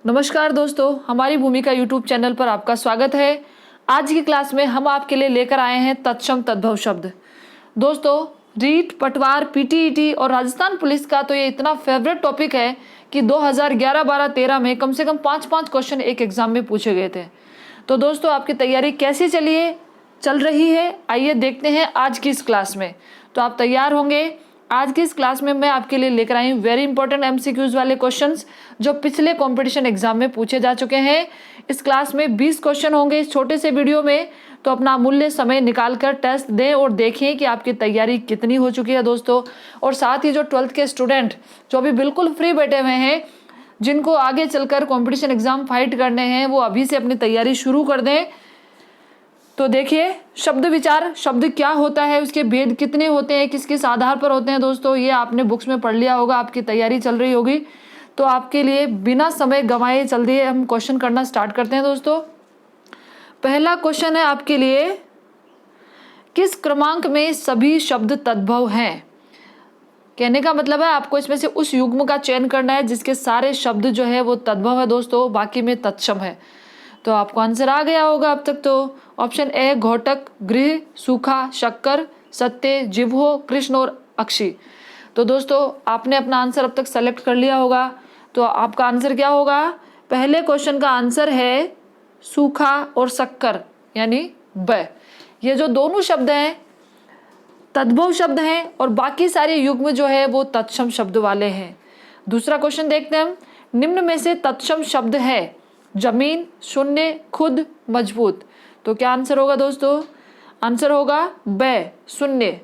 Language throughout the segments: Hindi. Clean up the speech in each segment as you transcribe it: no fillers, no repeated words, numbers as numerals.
नमस्कार दोस्तों, हमारी भूमिका यूट्यूब चैनल पर आपका स्वागत है। आज की क्लास में हम आपके लिए लेकर आए हैं तत्सम तद्भव शब्द। दोस्तों, रीट, पटवार, पीटीईटी और राजस्थान पुलिस का तो ये इतना फेवरेट टॉपिक है कि 2011, 12, 13 में कम से कम 5-5 क्वेश्चन एक एग्जाम में पूछे गए थे। तो दोस्तों, आपकी तैयारी कैसी चल रही है, आइए देखते हैं आज की इस क्लास में। तो आप तैयार होंगे? आज की इस क्लास में मैं आपके लिए लेकर आई हूँ वेरी इंपॉर्टेंट एमसीक्यूज वाले क्वेश्चंस जो पिछले कंपटीशन एग्जाम में पूछे जा चुके हैं। इस क्लास में 20 क्वेश्चन होंगे इस छोटे से वीडियो में। तो अपना अमूल्य समय निकाल कर टेस्ट दें और देखें कि आपकी तैयारी कितनी हो चुकी है दोस्तों। और साथ ही जो 12th के स्टूडेंट जो अभी बिल्कुल फ्री बैठे हुए हैं, जिनको आगे चलकर कॉम्पिटिशन एग्जाम फाइट करने हैं, वो अभी से अपनी तैयारी शुरू कर दें। तो देखिए, शब्द विचार, शब्द क्या होता है, उसके भेद कितने होते हैं, किस किस आधार पर होते हैं दोस्तों, ये आपने बुक्स में पढ़ लिया होगा, आपकी तैयारी चल रही होगी। तो आपके लिए बिना समय गंवाए जल्दी हम क्वेश्चन करना स्टार्ट करते हैं दोस्तों। पहला क्वेश्चन है आपके लिए, किस क्रमांक में सभी शब्द तद्भव हैं? कहने का मतलब है आपको इसमें से उस युग्म का चयन करना है जिसके सारे शब्द जो है वो तद्भव है दोस्तों, बाकी में तत्सम है। तो आपको आंसर आ गया होगा अब तक। तो ऑप्शन ए घोटक, गृह, सूखा, शक्कर, सत्य, जिह्वो, कृष्ण और अक्षी। तो दोस्तों, आपने अपना आंसर अब तक सेलेक्ट कर लिया होगा। तो आपका आंसर क्या होगा? पहले क्वेश्चन का आंसर है सूखा और शक्कर यानी ब। ये जो दोनों शब्द हैं तद्भव शब्द हैं और बाकी सारे युग्म जो है वो तत्सम शब्द वाले हैं। दूसरा क्वेश्चन देखते हैं हम। निम्न में से तत्सम शब्द है जमीन, शून्य, खुद, मजबूत। तो क्या आंसर होगा दोस्तों? आंसर होगा ब, शून्य।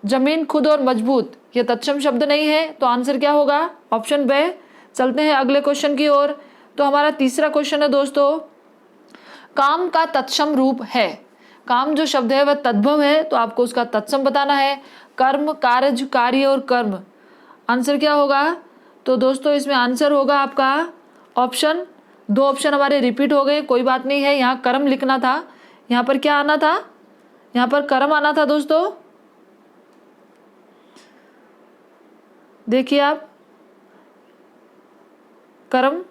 जमीन, खुद और मजबूत ये तत्सम शब्द नहीं है, तो आंसर क्या होगा? ऑप्शन ब। चलते हैं अगले क्वेश्चन की ओर। तो हमारा तीसरा क्वेश्चन है दोस्तों, काम का तत्सम रूप है। काम जो शब्द है वह तद्भव है, तो आपको उसका तत्सम बताना है। कर्म, कारज, कार्य और कर्म। आंसर क्या होगा? तो दोस्तों, इसमें आंसर होगा आपका ऑप्शन, दो ऑप्शन हमारे रिपीट हो गए, कोई बात नहीं है। यहाँ कर्म लिखना था, यहाँ पर क्या आना था? यहाँ पर कर्म आना था दोस्तों। देखिए आप, कर्म।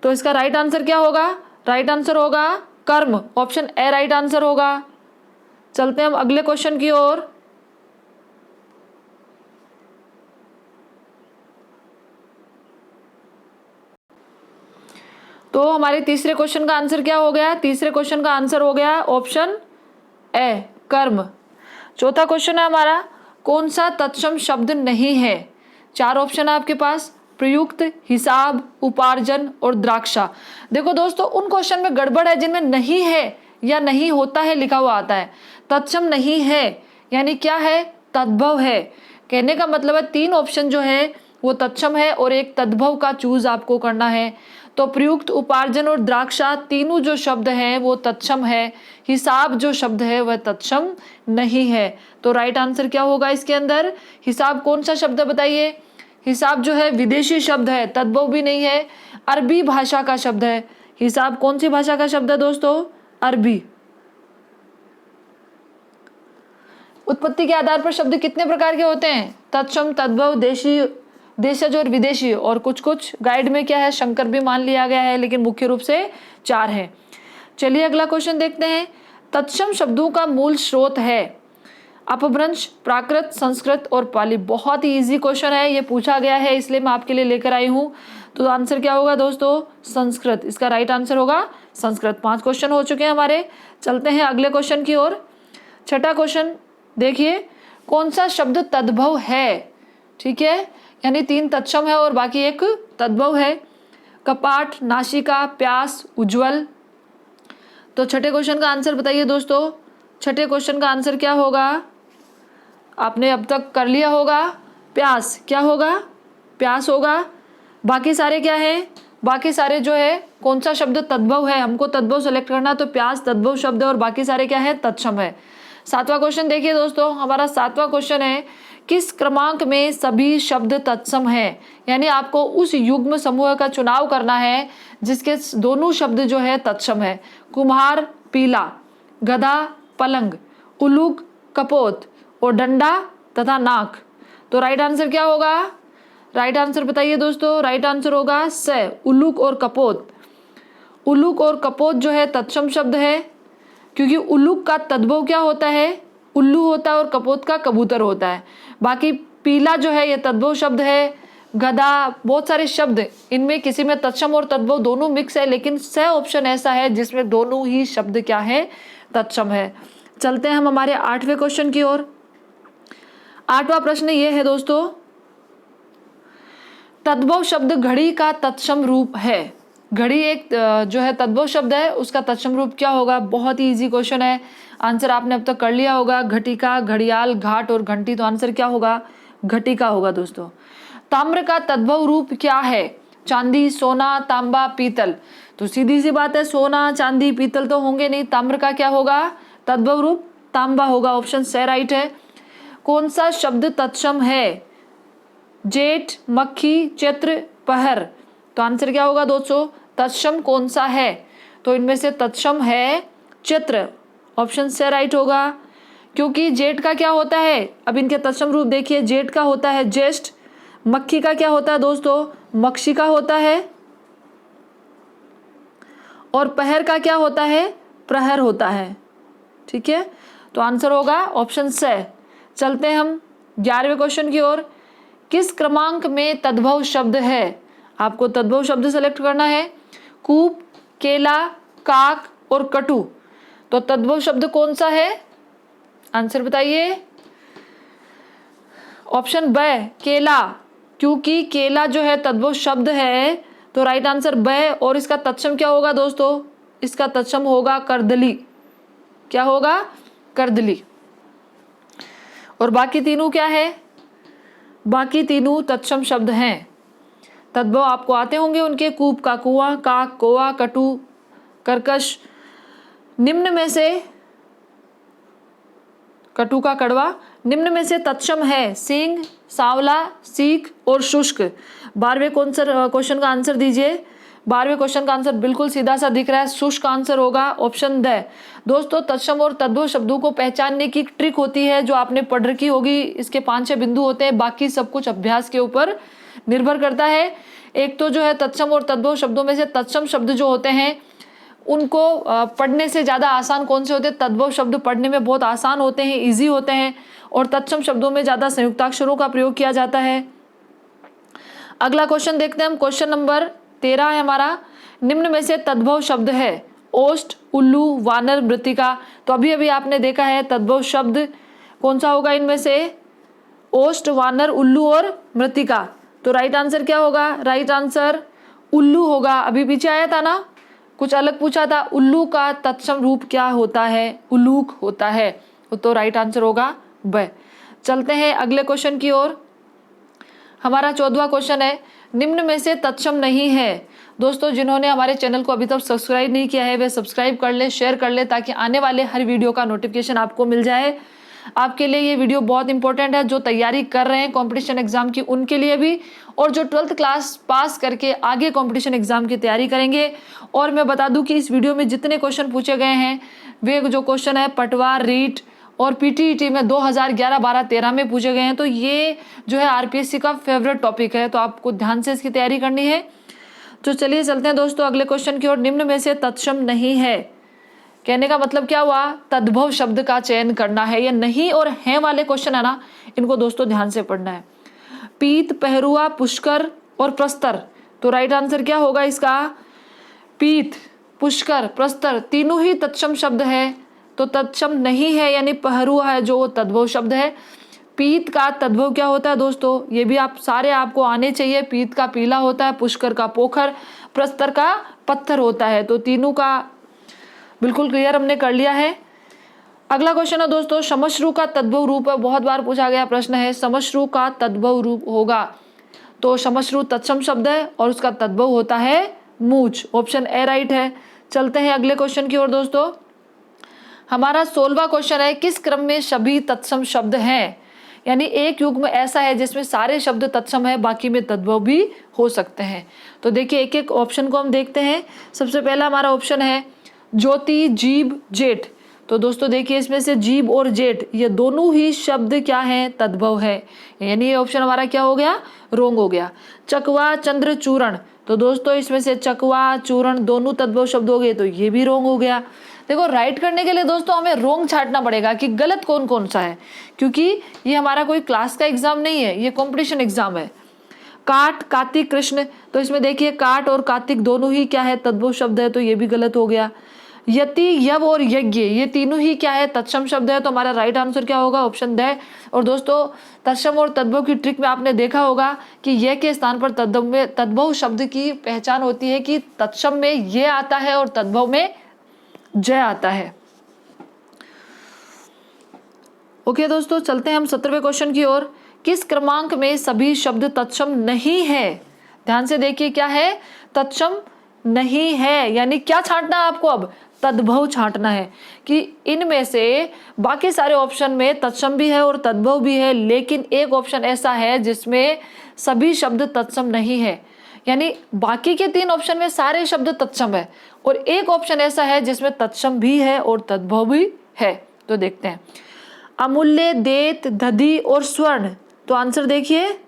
तो इसका राइट आंसर क्या होगा? राइट आंसर होगा कर्म, ऑप्शन ए राइट आंसर होगा। चलते हैं हम अगले क्वेश्चन की ओर। तो हमारे तीसरे क्वेश्चन का आंसर क्या हो गया? तीसरे क्वेश्चन का आंसर हो गया ऑप्शन ए, कर्म। चौथा क्वेश्चन है हमारा, कौन सा तत्सम शब्द नहीं है? 4 ऑप्शन है आपके पास, प्रयुक्त, हिसाब, उपार्जन और द्राक्षा। देखो दोस्तों, उन क्वेश्चन में गड़बड़ है जिनमें नहीं है या नहीं होता है लिखा हुआ आता है। तत्सम नहीं है यानी क्या है? तद्भव है। कहने का मतलब है 3 ऑप्शन जो है वो तत्सम है और एक तद्भव का चूज आपको करना है। तो प्रयुक्त, उपार्जन और द्राक्षा तीनों जो शब्द हैं वो तत्सम है। हिसाब जो शब्द है वह तत्सम नहीं है। तो राइट आंसर क्या होगा इसके अंदर? हिसाब कौन सा शब्द है बताइए? हिसाब जो है विदेशी शब्द है, तद्भव भी नहीं है, अरबी भाषा का शब्द है। हिसाब कौन सी भाषा का शब्द है दोस्तों? अरबी। उत्पत्ति के आधार पर शब्द कितने प्रकार के होते हैं? तत्सम, तद्भव, देशी, देशज और विदेशी। और कुछ कुछ गाइड में क्या है, शंकर भी मान लिया गया है, लेकिन मुख्य रूप से 4 है। चलिए अगला क्वेश्चन देखते हैं। तत्सम शब्दों का मूल स्रोत है अपभ्रंश, प्राकृत, संस्कृत और पाली। बहुत ही इजी क्वेश्चन है, ये पूछा गया है इसलिए मैं आपके लिए लेकर आई हूँ। तो आंसर क्या होगा दोस्तों? संस्कृत। इसका राइट आंसर होगा संस्कृत। 5 क्वेश्चन हो चुके हैं हमारे। चलते हैं अगले क्वेश्चन की ओर। छठा क्वेश्चन देखिए, कौन सा शब्द तद्भव है? ठीक है, यानी 3 तत्सम है और बाकी एक तद्भव है। कपाट, नासिका, प्यास, उज्जवल। तो छठे क्वेश्चन का आंसर बताइए दोस्तों। छठे क्वेश्चन का आंसर क्या होगा? आपने अब तक कर लिया होगा। प्यास क्या होगा? प्यास होगा। बाकी सारे क्या है? बाकी सारे जो है कौन सा शब्द तद्भव है, हमको तद्भव सेलेक्ट करना है। तो प्यास तद्भव शब्द है और बाकी सारे क्या है? तत्सम है। 7वां क्वेश्चन देखिए दोस्तों, हमारा 7वां क्वेश्चन है, किस क्रमांक में सभी शब्द तत्सम है? यानी आपको उस युग्म समूह का चुनाव करना है जिसके दोनों शब्द जो है तत्सम है। कुम्हार, पीला, गधा, पलंग, उलूक, कपोत और डंडा तथा नाक। तो राइट आंसर क्या होगा? राइट आंसर बताइए दोस्तों। राइट आंसर होगा स, उल्लूक और कपोत। उल्लूक और कपोत जो है तत्सम शब्द है, क्योंकि उल्लूक का तद्भव क्या होता है, उल्लू होता है, और कपोत का कबूतर होता है। बाकी पीला जो है ये तद्भव शब्द है, गधा, बहुत सारे शब्द, इनमें किसी में तत्सम और तद्भव दोनों मिक्स है, लेकिन स ऑप्शन ऐसा है जिसमें दोनों ही शब्द क्या है, तत्सम है। चलते हैं हम हमारे 8वें क्वेश्चन की ओर। 8वां प्रश्न ये है दोस्तों, तद्भव शब्द घड़ी का तत्सम रूप है। घड़ी एक जो है तद्भव शब्द है, उसका तत्सम रूप क्या होगा। बहुत ही इजी क्वेश्चन है, आंसर आपने अब तक कर लिया होगा। घटिका, घड़ियाल, घाट और घंटी, तो आंसर क्या होगा, घटिका होगा दोस्तों। ताम्र का तद्भव रूप क्या है, चांदी, सोना, तांबा, पीतल। तो सीधी सी बात है, सोना, चांदी, पीतल तो होंगे नहीं, ताम्र का क्या होगा, तद्भव रूप तांबा होगा। ऑप्शन सी राइट है। कौन सा शब्द तत्सम है, जेठ, मक्खी, चैत्र, पहर। तो आंसर क्या होगा दोस्तों, तत्सम कौन सा है, तो इनमें से तत्सम है चैत्र। ऑप्शन सी राइट होगा, क्योंकि जेठ का क्या होता है, अब इनके तत्सम रूप देखिए, जेठ का होता है ज्येष्ठ, मक्खी का क्या होता है दोस्तों, मक्षिका होता है, और पहर का क्या होता है, प्रहर होता है। ठीक है, तो आंसर होगा ऑप्शन सी। चलते हैं हम 11वें क्वेश्चन की ओर। किस क्रमांक में तद्भव शब्द है, आपको तद्भव शब्द सेलेक्ट करना है। कूप, केला, काक और कटु। तो तद्भव शब्द कौन सा है, आंसर बताइए। ऑप्शन ब, केला, क्योंकि केला जो है तद्भव शब्द है, तो राइट आंसर ब। और इसका तत्सम क्या होगा दोस्तों, इसका तत्सम होगा करदली। क्या होगा, करदली। और बाकी तीनों क्या है, बाकी तीनों तत्सम शब्द हैं, तद्भव आपको आते होंगे उनके। कूप का कुआं, काक कोआ, कटु कर्कश। निम्न में से, कटु का कड़वा, निम्न में से तत्सम है सींग, सांवला, सीख और शुष्क। 12वें क्वेश्चन का आंसर दीजिए। 12वें क्वेश्चन का आंसर बिल्कुल सीधा सा दिख रहा है, शुष्क आंसर होगा। Option the. दोस्तों तत्सम और तद्भव शब्दों को पहचानने की ट्रिक होती है जो आपने पढ़ रखी होगी, इसके 5-6 बिंदु होते हैं, बाकी सब कुछ अभ्यास के ऊपर निर्भर करता है। एक तो जो है तत्सम और तद्भव शब्दों में से तत्सम शब्द जो होते हैं उनको पढ़ने से ज़्यादा आसान कौन से होते हैं, तद्भव शब्द पढ़ने में बहुत आसान होते हैं, इजी होते हैं, और तत्सम शब्दों में ज़्यादा संयुक्ताक्षरों का प्रयोग किया जाता है। अगला क्वेश्चन देखते हैं हम, क्वेश्चन नंबर 13 है हमारा। निम्न में से तद्भव शब्द है ओष्ठ, उल्लू, वानर, मृत्तिका। तो अभी अभी आपने देखा है तद्भव शब्द कौन सा होगा इनमें से, ओष्ठ, वानर, उल्लू और मृत्तिका। तो राइट आंसर क्या होगा, राइट आंसर उल्लू होगा। अभी पीछे आया था ना, कुछ अलग पूछा था, उल्लू का तत्सम रूप क्या होता है, उल्लूक होता है। तो राइट आंसर होगा ब। चलते हैं अगले क्वेश्चन की ओर। हमारा 14वां क्वेश्चन है, निम्न में से तत्सम नहीं है। दोस्तों जिन्होंने हमारे चैनल को अभी तक सब्सक्राइब नहीं किया है वे सब्सक्राइब कर लें, शेयर कर लें, ताकि आने वाले हर वीडियो का नोटिफिकेशन आपको मिल जाए। आपके लिए ये वीडियो बहुत इंपॉर्टेंट है, जो तैयारी कर रहे हैं कंपटीशन एग्जाम की उनके लिए भी, और जो 12th क्लास पास करके आगे कंपटीशन एग्जाम की तैयारी करेंगे। और मैं बता दूं कि इस वीडियो में जितने क्वेश्चन पूछे गए हैं वे जो क्वेश्चन है पटवार, रीट और पीटीईटी में 2011, 12, 13 में पूछे गए हैं। तो ये जो है आरपीएससी का फेवरेट टॉपिक है, तो आपको ध्यान से इसकी तैयारी करनी है। तो चलिए चलते हैं दोस्तों अगले क्वेश्चन की ओर। निम्न में से तत्सम नहीं है, कहने का मतलब क्या हुआ, तद्भव शब्द का चयन करना है। ये नहीं और हैं वाले क्वेश्चन है ना, इनको दोस्तों ध्यान से पढ़ना है। पीत, पहरुआ, पुष्कर और प्रस्तर। तो राइट आंसर क्या होगा इसका, पीत, पुष्कर, प्रस्तर तीनों ही तत्सम शब्द है, तो तत्सम नहीं है यानी पहरुआ है जो तद्भव शब्द है। पीत का तद्भव क्या होता है दोस्तों, ये भी आप सारे आपको आने चाहिए। पीत का पीला होता है, पुष्कर का पोखर, प्रस्तर का पत्थर होता है। तो तीनों का बिल्कुल क्लियर हमने कर लिया है। अगला क्वेश्चन है दोस्तों, समश्रु का तद्भव रूप है, बहुत बार पूछा गया प्रश्न है, समश्रु का तद्भव रूप होगा। तो समश्रु तत्सम शब्द है और उसका तद्भव होता है मूछ। ऑप्शन ए राइट है। चलते हैं अगले क्वेश्चन की ओर दोस्तों। हमारा 16वां क्वेश्चन है, किस क्रम में सभी तत्सम शब्द हैं, यानी एक युग में ऐसा है जिसमें सारे शब्द तत्सम है, बाकी में तद्भव भी हो सकते हैं। तो देखिए एक एक ऑप्शन को हम देखते हैं। सबसे पहला हमारा ऑप्शन है ज्योति, जीभ, जेठ। तो दोस्तों देखिए इसमें से जीभ और जेठ ये दोनों ही शब्द क्या हैं, तद्भव है, यानी ये ऑप्शन हमारा क्या हो गया, रोंग हो गया। चकवा चंद्र चूरण, तो दोस्तों इसमें से चकवा चूरण दोनों तद्भव शब्द हो गए, तो ये भी रोंग हो गया। देखो राइट करने के लिए दोस्तों हमें रोंग छांटना पड़ेगा कि गलत कौन कौन सा है, क्योंकि ये हमारा कोई क्लास का एग्जाम नहीं है, ये कॉम्पिटिशन एग्जाम है। काट कार्तिक कृष्ण, तो इसमें देखिए काट और कार्तिक दोनों ही क्या है, तद्भव शब्द है, तो ये भी गलत हो गया। यति यव और यज्ञ ये तीनों ही क्या है, तत्सम शब्द है, तो हमारा राइट आंसर क्या होगा, ऑप्शन द। और दोस्तों तत्सम और तद्भव की ट्रिक में आपने देखा होगा कि ये के स्थान पर तद्भव शब्द की पहचान होती है कि तत्सम में ये आता है और तद्भव में जय आता है। ओके दोस्तों चलते हैं हम 17वें क्वेश्चन की ओर। किस क्रमांक में सभी शब्द तत्सम नहीं है, ध्यान से देखिए क्या है, तत्सम नहीं है, यानी क्या छांटना है आपको, अब तद्भव छांटना है कि इनमें से बाकी सारे ऑप्शन में तत्सम भी है और तद्भव भी है, लेकिन एक ऑप्शन ऐसा है जिसमें सभी शब्द तत्सम नहीं है, यानी बाकी के 3 ऑप्शन में सारे शब्द तत्सम है और एक ऑप्शन ऐसा है जिसमें तत्सम भी है और तद्भव भी है। तो देखते हैं, अमूल्य, देत, दधि और स्वर्ण, तो आंसर देखिए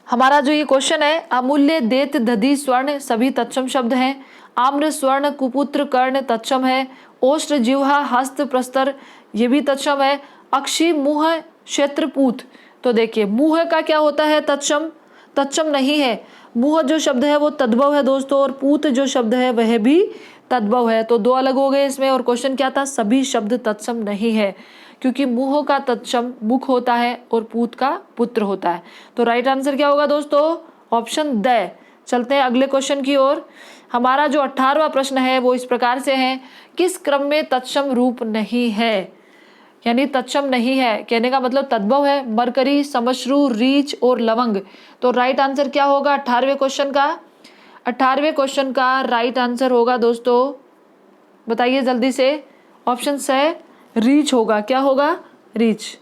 हमारा जो ये क्वेश्चन है, अमूल्य, देत, दधि, स्वर्ण सभी तत्सम शब्द हैं। आम्र, स्वर्ण, कुपुत्र, कर्ण तत्सम है। ओष्ठ, जिह्वा, हस्त, प्रस्तर ये भी तत्सम है। अक्षी, मुह, क्षेत्र, पूत, तो देखिए मुह का क्या होता है, तत्सम, तत्सम नहीं है। मुह जो शब्द है वो तद्भव है दोस्तों, और पूत जो शब्द है वह भी तद्भव है, तो 2 अलग हो गए इसमें। और क्वेश्चन क्या था, सभी शब्द तत्सम नहीं है, क्योंकि मुह का तत्सम मुख होता है और पूत का पुत्र होता है। तो राइट आंसर क्या होगा दोस्तों, ऑप्शन द। चलते हैं अगले क्वेश्चन की ओर। हमारा जो 18वां प्रश्न है वो इस प्रकार से है, किस क्रम में तत्सम रूप नहीं है, यानी तत्सम नहीं है कहने का मतलब तद्भव है, मरकरी, समश्रु, रीछ और लवंग। तो राइट आंसर क्या होगा 18वें क्वेश्चन का, 18वें क्वेश्चन का राइट आंसर होगा दोस्तों, बताइए जल्दी से, ऑप्शन से रीछ होगा। क्या होगा, रीछ।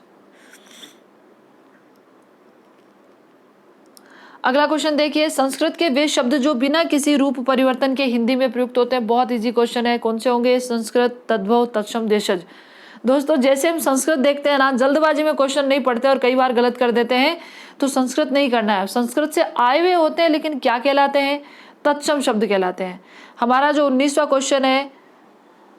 अगला क्वेश्चन देखिए, संस्कृत के वे शब्द जो बिना किसी रूप परिवर्तन के हिंदी में प्रयुक्त होते हैं, बहुत इजी क्वेश्चन है, कौन से होंगे, संस्कृत, तद्भव, तत्सम, देशज। दोस्तों जैसे हम संस्कृत देखते हैं ना, जल्दबाजी में क्वेश्चन नहीं पढ़ते और कई बार गलत कर देते हैं, तो संस्कृत नहीं करना है। संस्कृत से आए हुए होते हैं लेकिन क्या कहलाते हैं, तत्सम शब्द कहलाते हैं। हमारा जो 19वां क्वेश्चन है,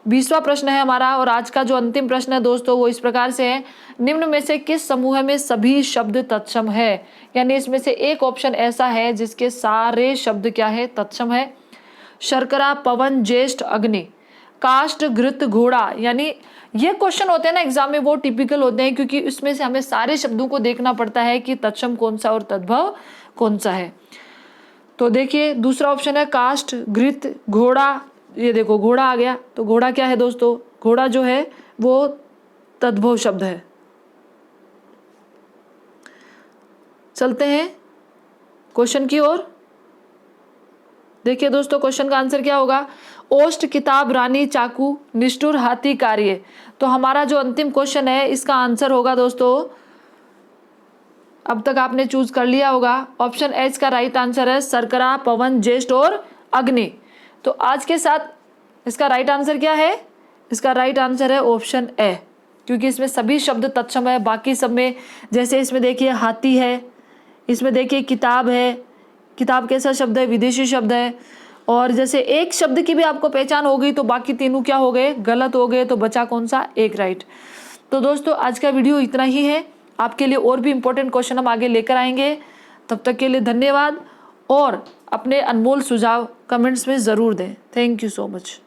20वां प्रश्न है हमारा, और आज का जो अंतिम प्रश्न है दोस्तों वो इस प्रकार से है, निम्न में से किस समूह में सभी शब्द तत्सम है, यानी इसमें से एक ऑप्शन ऐसा है जिसके सारे शब्द क्या है, तत्सम है। शर्करा, पवन, ज्येष्ठ, अग्नि, काष्ठ, घृत, घोड़ा, यानी ये क्वेश्चन होते हैं ना एग्जाम में, वो टिपिकल होते हैं क्योंकि इसमें से हमें सारे शब्दों को देखना पड़ता है कि तत्सम कौन सा और तद्भव कौन सा है। तो देखिए दूसरा ऑप्शन है काष्ठ, घृत, घोड़ा, ये देखो घोड़ा आ गया, तो घोड़ा क्या है दोस्तों, घोड़ा जो है वो तद्भव शब्द है। चलते हैं क्वेश्चन की ओर। देखिए दोस्तों क्वेश्चन का आंसर क्या होगा, ओष्ठ, किताब, रानी, चाकू, निष्ठुर, हाथी, कार्य। तो हमारा जो अंतिम क्वेश्चन है इसका आंसर होगा दोस्तों, अब तक आपने चूज कर लिया होगा, ऑप्शन एच का राइट आंसर है शर्करा, पवन, ज्येष्ठ और अग्नि। तो आज के साथ इसका राइट आंसर क्या है, इसका राइट आंसर है ऑप्शन ए, क्योंकि इसमें सभी शब्द तत्सम है। बाकी सब में जैसे इसमें देखिए हाथी है, इसमें देखिए किताब है, किताब कैसा शब्द है, विदेशी शब्द है, और जैसे एक शब्द की भी आपको पहचान हो गई तो बाकी तीनों क्या हो गए, गलत हो गए, तो बचा कौन सा, एक राइट। तो दोस्तों आज का वीडियो इतना ही है, आपके लिए और भी इंपॉर्टेंट क्वेश्चन हम आगे लेकर आएंगे। तब तक के लिए धन्यवाद, और अपने अनमोल सुझाव कमेंट्स में ज़रूर दें। Thank you so much.